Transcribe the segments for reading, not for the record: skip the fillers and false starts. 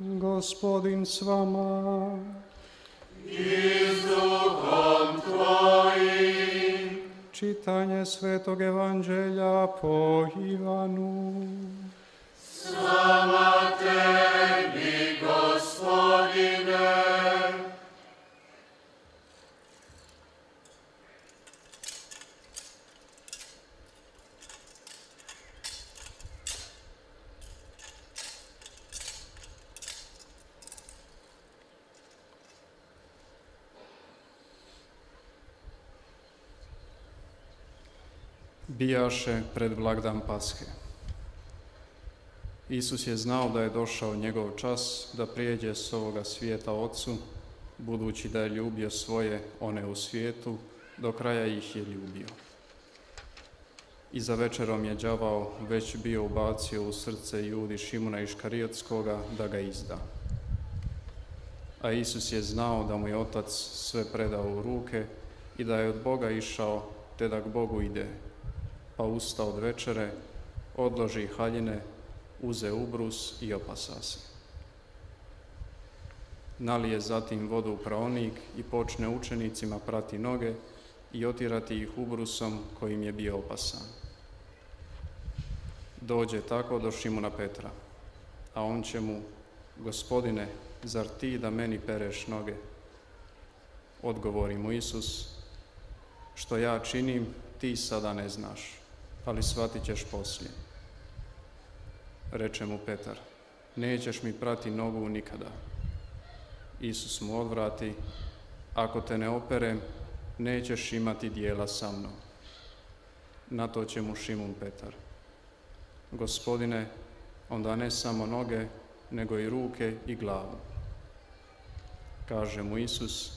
Gospodin s vama. I s duhom tvojim. Čitanje Svetog Evanđelja po Ivanu. Slava tebi, Gospodine. Bijaše pred blagdan Pashe. Isus je znao da je došao njegov čas da prijeđe s ovoga svijeta Otcu, budući da je ljubio svoje one u svijetu, do kraja ih je ljubio. I za večerom je đavao već bio ubacio u srce Judi Šimuna Iškarijotskoga da ga izda. A Isus je znao da mu je Otac sve predao u ruke i da je od Boga išao, te da k Bogu ide. Pa usta od večere, odloži haljine, uze ubrus i opasa se. Nalije zatim vodu u praonik i počne učenicima prati noge i otirati ih ubrusom kojim je bio opasan. Dođe tako do Šimuna Petra, a on će mu: Gospodine, zar ti da meni pereš noge? Odgovori mu Isus: Što ja činim, ti sada ne znaš, ali shvatit ćeš poslije. Reče mu Petar: Nećeš mi prati nogu nikada. Isus mu odvrati: Ako te ne operem, nećeš imati dijela sa mnom. Na to će mu Šimun Petar: Gospodine, onda ne samo noge, nego i ruke i glavu. Kaže mu Isus: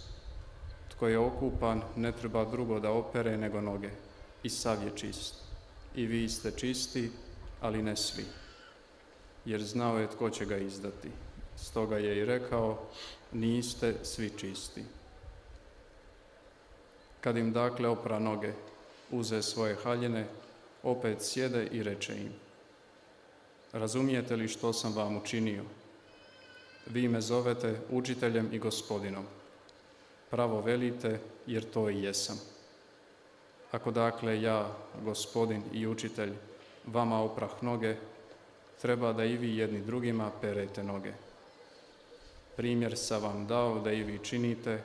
Tko je okupan, ne treba drugo da opere nego noge, i sav je čist. I vi ste čisti, ali ne svi. Jer znao je tko će ga izdati. Stoga je i rekao: Niste svi čisti. Kad im dakle opra noge, uze svoje haljine, opet sjede i reče im: Razumijete li što sam vam učinio? Vi me zovete učiteljem i gospodinom. Pravo velite, jer to i jesam. Ako dakle ja, gospodin i učitelj, vama oprah noge, treba da i vi jedni drugima perete noge. Primjer sam vam dao da i vi činite,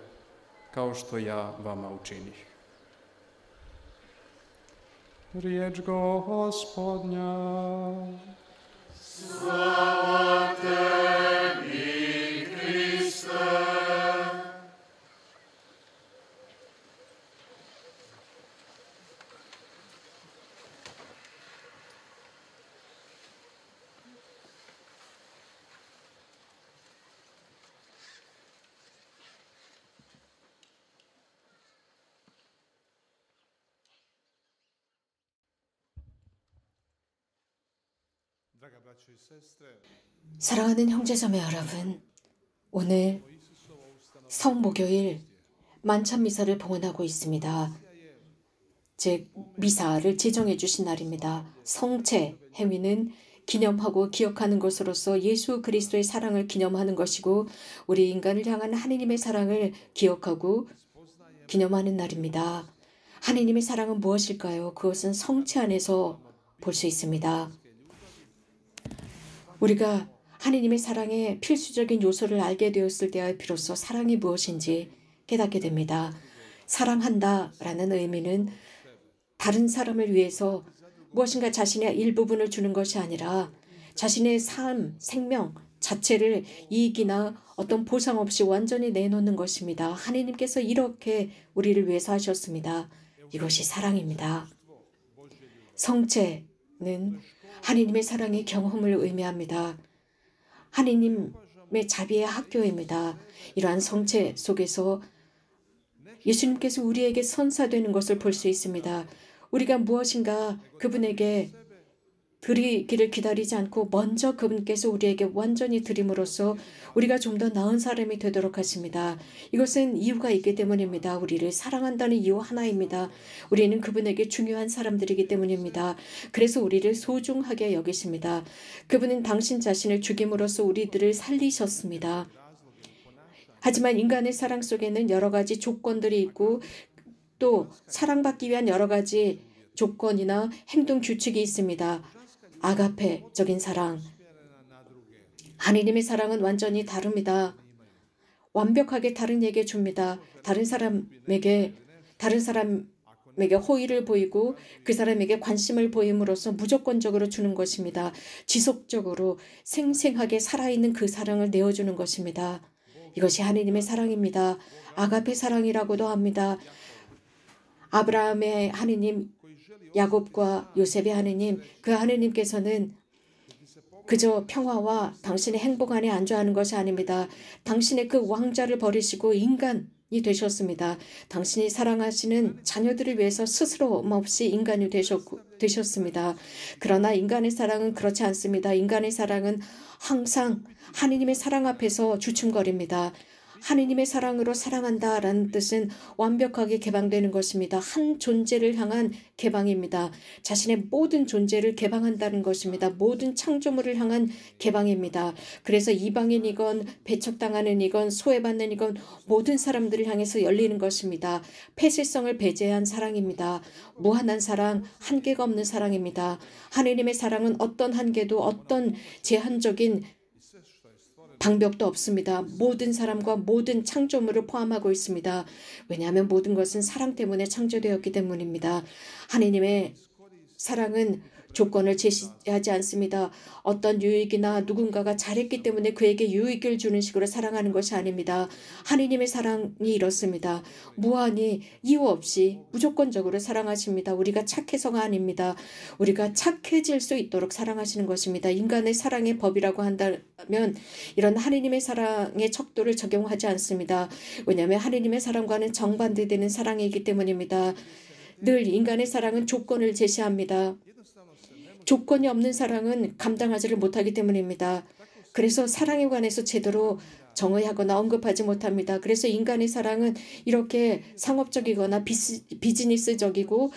kao što ja vama učinih. Riječ Gospodnja. Slava tebi, Kriste. 사랑하는 형제자매 여러분, 오늘 성목요일 만찬미사를 봉헌하고 있습니다. 즉 미사를 제정해 주신 날입니다. 성체 행위는 기념하고 기억하는 것으로서 예수 그리스도의 사랑을 기념하는 것이고, 우리 인간을 향한 하느님의 사랑을 기억하고 기념하는 날입니다. 하느님의 사랑은 무엇일까요? 그것은 성체 안에서 볼 수 있습니다. 우리가 하느님의 사랑의 필수적인 요소를 알게 되었을 때에 비로소 사랑이 무엇인지 깨닫게 됩니다. 사랑한다라는 의미는 다른 사람을 위해서 무엇인가 자신의 일부분을 주는 것이 아니라 자신의 삶, 생명 자체를 이익이나 어떤 보상 없이 완전히 내놓는 것입니다. 하느님께서 이렇게 우리를 위해서 하셨습니다. 이것이 사랑입니다. 성체는 하느님의 사랑의 경험을 의미합니다. 하느님의 자비의 학교입니다. 이러한 성체 속에서 예수님께서 우리에게 선사되는 것을 볼 수 있습니다. 우리가 무엇인가 그분에게 드리기를 기다리지 않고 먼저 그분께서 우리에게 완전히 드림으로써 우리가 좀 더 나은 사람이 되도록 하십니다. 이것은 이유가 있기 때문입니다. 우리를 사랑한다는 이유 하나입니다. 우리는 그분에게 중요한 사람들이기 때문입니다. 그래서 우리를 소중하게 여기십니다. 그분은 당신 자신을 죽임으로써 우리들을 살리셨습니다. 하지만 인간의 사랑 속에는 여러 가지 조건들이 있고 또 사랑받기 위한 여러 가지 조건이나 행동 규칙이 있습니다. 아가페적인 사랑. 하느님의 사랑은 완전히 다릅니다. 완벽하게 다른 얘기 줍니다. 다른 사람에게 호의를 보이고 그 사람에게 관심을 보임으로써 무조건적으로 주는 것입니다. 지속적으로 생생하게 살아있는 그 사랑을 내어주는 것입니다. 이것이 하느님의 사랑입니다. 아가페 사랑이라고도 합니다. 아브라함의 하느님, 야곱과 요셉의 하느님, 그 하느님께서는 그저 평화와 당신의 행복 안에 안주하는 것이 아닙니다. 당신의 그 왕자를 버리시고 인간이 되셨습니다. 당신이 사랑하시는 자녀들을 위해서 스스로 없이 인간이 되셨습니다. 그러나 인간의 사랑은 그렇지 않습니다. 인간의 사랑은 항상 하느님의 사랑 앞에서 주춤거립니다. 하느님의 사랑으로 사랑한다라는 뜻은 완벽하게 개방되는 것입니다. 한 존재를 향한 개방입니다. 자신의 모든 존재를 개방한다는 것입니다. 모든 창조물을 향한 개방입니다. 그래서 이방인이건 배척당하는 이건 소외받는 이건 모든 사람들을 향해서 열리는 것입니다. 폐쇄성을 배제한 사랑입니다. 무한한 사랑, 한계가 없는 사랑입니다. 하느님의 사랑은 어떤 한계도 어떤 제한적인 방법도 없습니다. 모든 사람과 모든 창조물을 포함하고 있습니다. 왜냐하면 모든 것은 사랑 때문에 창조되었기 때문입니다. 하느님의 사랑은 조건을 제시하지 않습니다. 어떤 유익이나 누군가가 잘했기 때문에 그에게 유익을 주는 식으로 사랑하는 것이 아닙니다. 하느님의 사랑이 이렇습니다. 무한히 이유 없이 무조건적으로 사랑하십니다. 우리가 착해서가 아닙니다. 우리가 착해질 수 있도록 사랑하시는 것입니다. 인간의 사랑의 법이라고 한다면 이런 하느님의 사랑의 척도를 적용하지 않습니다. 왜냐하면 하느님의 사랑과는 정반대되는 사랑이기 때문입니다. 늘 인간의 사랑은 조건을 제시합니다. 조건이 없는 사랑은 감당하지를 못하기 때문입니다. 그래서 사랑에 관해서 제대로 정의하거나 언급하지 못합니다. 그래서 인간의 사랑은 이렇게 상업적이거나 비즈니스적이고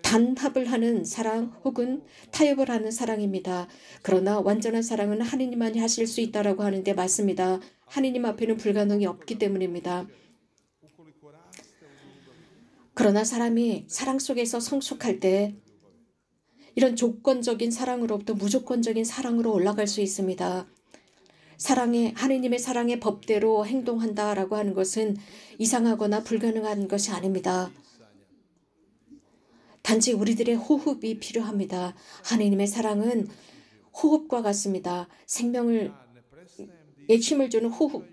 단합을 하는 사랑 혹은 타협을 하는 사랑입니다. 그러나 완전한 사랑은 하느님만이 하실 수 있다라고 하는데 맞습니다. 하느님 앞에는 불가능이 없기 때문입니다. 그러나 사람이 사랑 속에서 성숙할 때 이런 조건적인 사랑으로부터 무조건적인 사랑으로 올라갈 수 있습니다. 하느님의 사랑의 법대로 행동한다라고 하는 것은 이상하거나 불가능한 것이 아닙니다. 단지 우리들의 호흡이 필요합니다. 하느님의 사랑은 호흡과 같습니다. 생명에 힘을 주는 호흡.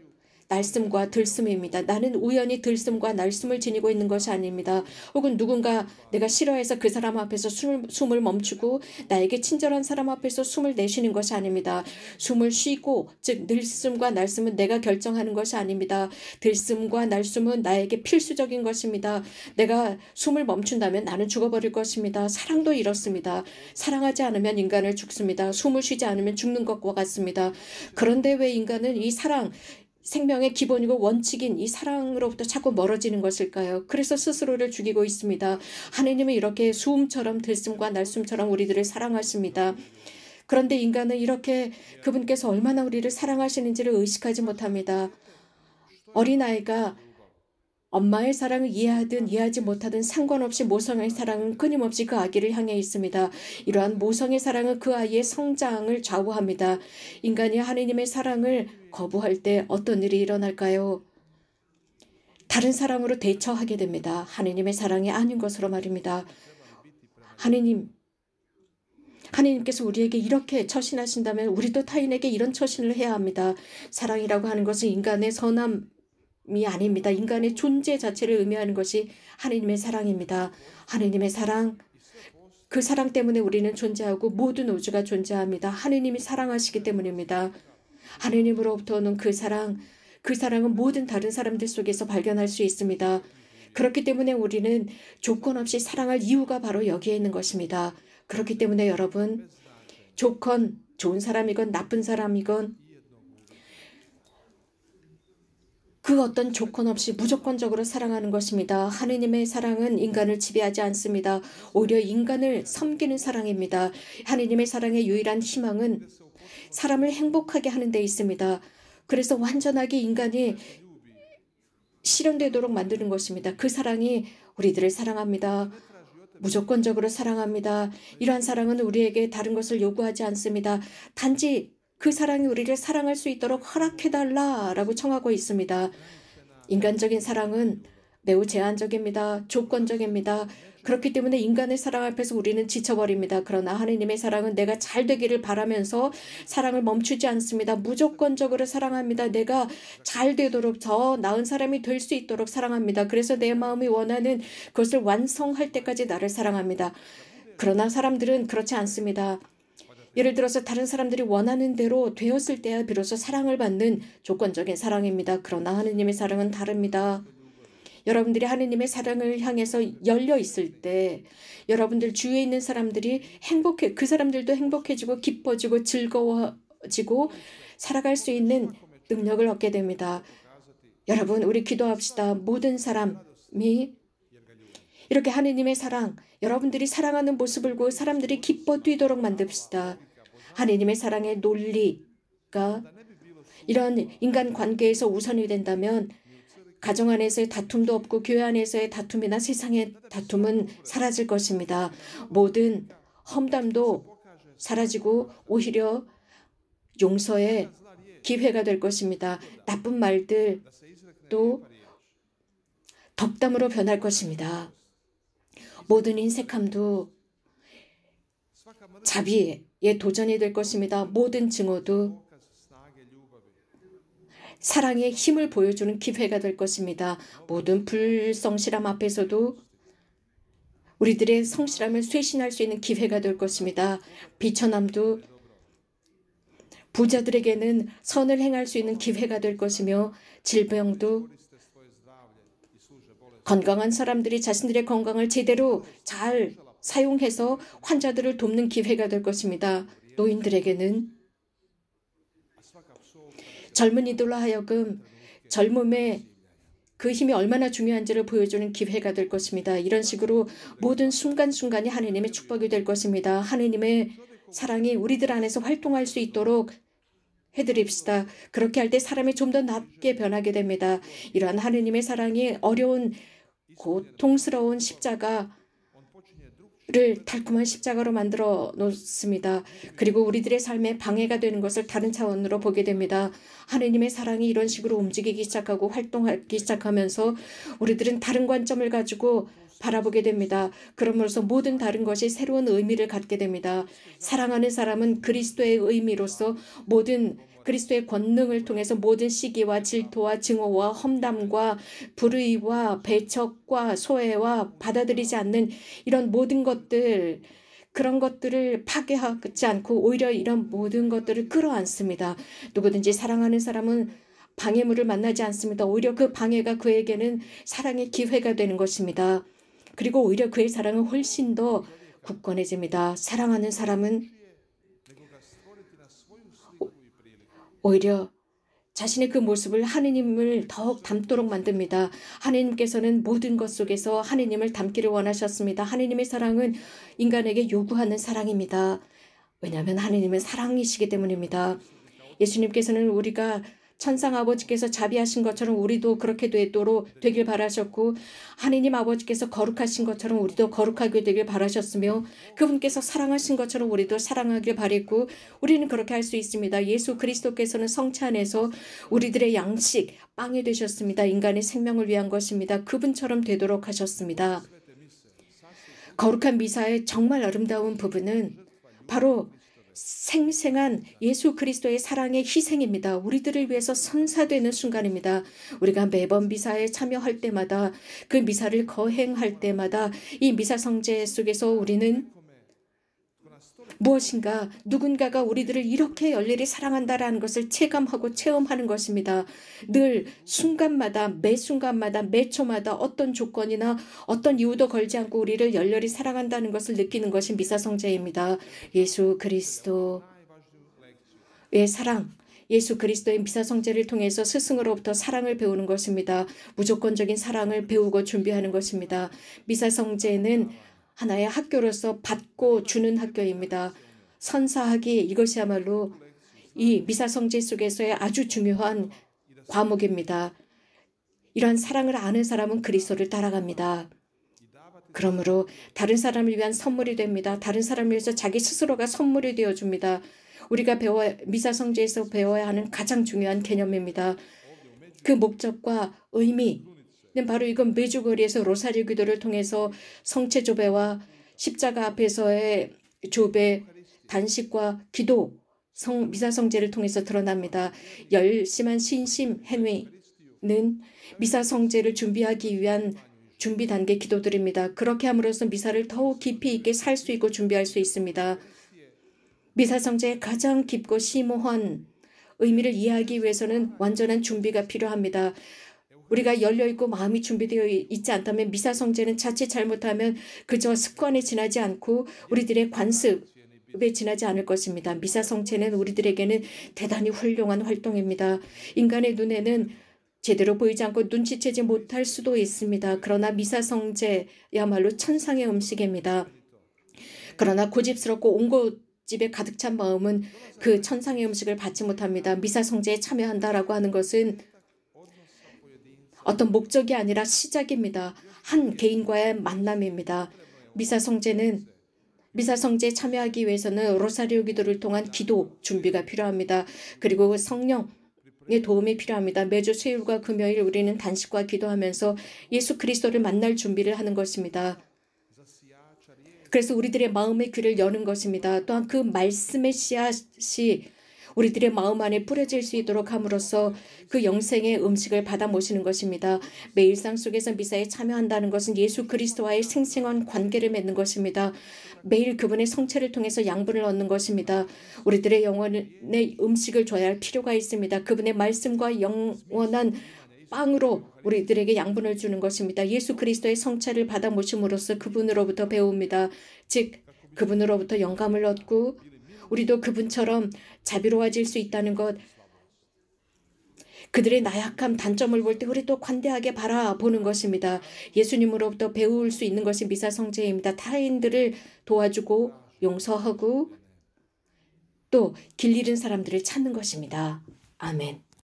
날숨과 들숨입니다. 나는 우연히 들숨과 날숨을 지니고 있는 것이 아닙니다. 혹은 누군가 내가 싫어해서 그 사람 앞에서 숨을 멈추고 나에게 친절한 사람 앞에서 숨을 내쉬는 것이 아닙니다. 숨을 쉬고 즉 들숨과 날숨은 내가 결정하는 것이 아닙니다. 들숨과 날숨은 나에게 필수적인 것입니다. 내가 숨을 멈춘다면 나는 죽어버릴 것입니다. 사랑도 이렇습니다. 사랑하지 않으면 인간을 죽습니다. 숨을 쉬지 않으면 죽는 것과 같습니다. 그런데 왜 인간은 이 사랑 생명의 기본이고 원칙인 이 사랑으로부터 자꾸 멀어지는 것일까요? 그래서 스스로를 죽이고 있습니다. 하느님은 이렇게 수음처럼 들숨과 날숨처럼 우리들을 사랑하십니다. 그런데 인간은 이렇게 그분께서 얼마나 우리를 사랑하시는지를 의식하지 못합니다. 어린아이가 엄마의 사랑을 이해하든 이해하지 못하든 상관없이 모성의 사랑은 끊임없이 그 아기를 향해 있습니다. 이러한 모성의 사랑은 그 아이의 성장을 좌우합니다. 인간이 하느님의 사랑을 거부할 때 어떤 일이 일어날까요? 다른 사랑으로 대처하게 됩니다. 하느님의 사랑이 아닌 것으로 말입니다. 하느님께서 우리에게 이렇게 처신하신다면 우리도 타인에게 이런 처신을 해야 합니다. 사랑이라고 하는 것은 인간의 선함이 아닙니다. 인간의 존재 자체를 의미하는 것이 하느님의 사랑입니다. 하느님의 사랑, 그 사랑 때문에 우리는 존재하고 모든 우주가 존재합니다. 하느님이 사랑하시기 때문입니다. 하느님으로부터 오는 그 사랑은 모든 다른 사람들 속에서 발견할 수 있습니다. 그렇기 때문에 우리는 조건 없이 사랑할 이유가 바로 여기에 있는 것입니다. 그렇기 때문에 여러분, 좋은 사람이건 나쁜 사람이건 그 어떤 조건 없이 무조건적으로 사랑하는 것입니다. 하느님의 사랑은 인간을 지배하지 않습니다. 오히려 인간을 섬기는 사랑입니다. 하느님의 사랑의 유일한 희망은 사람을 행복하게 하는 데 있습니다. 그래서 완전하게 인간이 실현되도록 만드는 것입니다. 그 사랑이 우리들을 사랑합니다. 무조건적으로 사랑합니다. 이러한 사랑은 우리에게 다른 것을 요구하지 않습니다. 단지 그 사랑이 우리를 사랑할 수 있도록 허락해달라라고 청하고 있습니다. 인간적인 사랑은 매우 제한적입니다. 조건적입니다. 그렇기 때문에 인간의 사랑 앞에서 우리는 지쳐버립니다. 그러나 하느님의 사랑은 내가 잘 되기를 바라면서 사랑을 멈추지 않습니다. 무조건적으로 사랑합니다. 내가 잘 되도록 더 나은 사람이 될 수 있도록 사랑합니다. 그래서 내 마음이 원하는 그것을 완성할 때까지 나를 사랑합니다. 그러나 사람들은 그렇지 않습니다. 예를 들어서 다른 사람들이 원하는 대로 되었을 때야 비로소 사랑을 받는 조건적인 사랑입니다. 그러나 하느님의 사랑은 다릅니다. 여러분들이 하느님의 사랑을 향해서 열려 있을 때 여러분들 주위에 있는 사람들이 그 사람들도 행복해지고 기뻐지고 즐거워지고 살아갈 수 있는 능력을 얻게 됩니다. 여러분, 우리 기도합시다. 모든 사람이 이렇게 하느님의 사랑, 여러분들이 사랑하는 모습을 보고 사람들이 기뻐 뛰도록 만듭시다. 하느님의 사랑의 논리가 이런 인간 관계에서 우선이 된다면 가정 안에서의 다툼도 없고 교회 안에서의 다툼이나 세상의 다툼은 사라질 것입니다. 모든 험담도 사라지고 오히려 용서의 기회가 될 것입니다. 나쁜 말들도 덕담으로 변할 것입니다. 모든 인색함도 자비의 도전이 될 것입니다. 모든 증오도 사랑의 힘을 보여주는 기회가 될 것입니다. 모든 불성실함 앞에서도 우리들의 성실함을 쇄신할 수 있는 기회가 될 것입니다. 비천함도 부자들에게는 선을 행할 수 있는 기회가 될 것이며 질병도 건강한 사람들이 자신들의 건강을 제대로 잘 사용해서 환자들을 돕는 기회가 될 것입니다. 노인들에게는 젊은이들로 하여금 젊음의 그 힘이 얼마나 중요한지를 보여주는 기회가 될 것입니다. 이런 식으로 모든 순간순간이 하느님의 축복이 될 것입니다. 하느님의 사랑이 우리들 안에서 활동할 수 있도록 해드립시다. 그렇게 할 때 사람이 좀 더 낫게 변하게 됩니다. 이러한 하느님의 사랑이 어려운 고통스러운 십자가를 달콤한 십자가로 만들어 놓습니다. 그리고 우리들의 삶에 방해가 되는 것을 다른 차원으로 보게 됩니다. 하느님의 사랑이 이런 식으로 움직이기 시작하고 활동하기 시작하면서 우리들은 다른 관점을 가지고 바라보게 됩니다. 그러므로서 모든 다른 것이 새로운 의미를 갖게 됩니다. 사랑하는 사람은 그리스도의 의미로서 모든 그리스도의 권능을 통해서 모든 시기와 질투와 증오와 험담과 불의와 배척과 소외와 받아들이지 않는 이런 모든 것들, 그런 것들을 파괴하지 않고 오히려 이런 모든 것들을 끌어안습니다. 누구든지 사랑하는 사람은 방해물을 만나지 않습니다. 오히려 그 방해가 그에게는 사랑의 기회가 되는 것입니다. 그리고 오히려 그의 사랑은 훨씬 더 굳건해집니다. 사랑하는 사람은 오히려 자신의 그 모습을 하느님을 더욱 닮도록 만듭니다. 하느님께서는 모든 것 속에서 하느님을 닮기를 원하셨습니다. 하느님의 사랑은 인간에게 요구하는 사랑입니다. 왜냐하면 하느님은 사랑이시기 때문입니다. 예수님께서는 우리가 천상 아버지께서 자비하신 것처럼 우리도 그렇게 되길 바라셨고 하느님 아버지께서 거룩하신 것처럼 우리도 거룩하게 되길 바라셨으며 그분께서 사랑하신 것처럼 우리도 사랑하길 바랬고 우리는 그렇게 할 수 있습니다. 예수 그리스도께서는 성체 안에서 우리들의 양식, 빵이 되셨습니다. 인간의 생명을 위한 것입니다. 그분처럼 되도록 하셨습니다. 거룩한 미사의 정말 아름다운 부분은 바로 생생한 예수 그리스도의 사랑의 희생입니다. 우리들을 위해서 선사되는 순간입니다. 우리가 매번 미사에 참여할 때마다 그 미사를 거행할 때마다 이 미사 성제 속에서 우리는 무엇인가 누군가가 우리들을 이렇게 열렬히 사랑한다라는 것을 체감하고 체험하는 것입니다. 늘 순간마다 매 순간마다 매 초마다 어떤 조건이나 어떤 이유도 걸지 않고 우리를 열렬히 사랑한다는 것을 느끼는 것이 미사성제입니다. 예수 그리스도의 사랑, 예수 그리스도의 미사성제를 통해서 스승으로부터 사랑을 배우는 것입니다. 무조건적인 사랑을 배우고 준비하는 것입니다. 미사성제는 하나의 학교로서 받고 주는 학교입니다. 선사하기, 이것이야말로 이 미사성제 속에서의 아주 중요한 과목입니다. 이러한 사랑을 아는 사람은 그리스도를 따라갑니다. 그러므로 다른 사람을 위한 선물이 됩니다. 다른 사람을 위해서 자기 스스로가 선물이 되어줍니다. 우리가 미사성제에서 배워야 하는 가장 중요한 개념입니다. 그 목적과 의미, 바로 이건 매주거리에서 로사리오 기도를 통해서 성체 조배와 십자가 앞에서의 조배, 단식과 기도, 미사성제를 통해서 드러납니다. 열심한 신심 행위는 미사성제를 준비하기 위한 준비 단계 기도들입니다. 그렇게 함으로써 미사를 더욱 깊이 있게 살 수 있고 준비할 수 있습니다. 미사성제의 가장 깊고 심오한 의미를 이해하기 위해서는 완전한 준비가 필요합니다. 우리가 열려있고 마음이 준비되어 있지 않다면 미사성제는 자칫 잘못하면 그저 습관에 지나지 않고 우리들의 관습에 지나지 않을 것입니다. 미사성제는 우리들에게는 대단히 훌륭한 활동입니다. 인간의 눈에는 제대로 보이지 않고 눈치채지 못할 수도 있습니다. 그러나 미사성제야말로 천상의 음식입니다. 그러나 고집스럽고 온고집에 가득 찬 마음은 그 천상의 음식을 받지 못합니다. 미사성제에 참여한다라고 하는 것은 어떤 목적이 아니라 시작입니다. 한 개인과의 만남입니다. 미사성제에 참여하기 위해서는 로사리오 기도를 통한 기도 준비가 필요합니다. 그리고 성령의 도움이 필요합니다. 매주 수요일과 금요일 우리는 단식과 기도하면서 예수 그리스도를 만날 준비를 하는 것입니다. 그래서 우리들의 마음의 귀를 여는 것입니다. 또한 그 말씀의 씨앗이 우리들의 마음 안에 뿌려질 수 있도록 함으로써 그 영생의 음식을 받아 모시는 것입니다. 매 일상 속에서 미사에 참여한다는 것은 예수 그리스도와의 생생한 관계를 맺는 것입니다. 매일 그분의 성체를 통해서 양분을 얻는 것입니다. 우리들의 영혼의 음식을 줘야 할 필요가 있습니다. 그분의 말씀과 영원한 빵으로 우리들에게 양분을 주는 것입니다. 예수 그리스도의 성체를 받아 모심으로써 그분으로부터 배웁니다. 즉 그분으로부터 영감을 얻고 우리도 그분처럼 자비로워질 수 있다는 것, 그들의 나약함, 단점을 볼 때 우리도 관대하게 바라보는 것입니다. 예수님으로부터 배울 수 있는 것이 미사성제입니다. 타인들을 도와주고 용서하고 또 길 잃은 사람들을 찾는 것입니다. 아멘.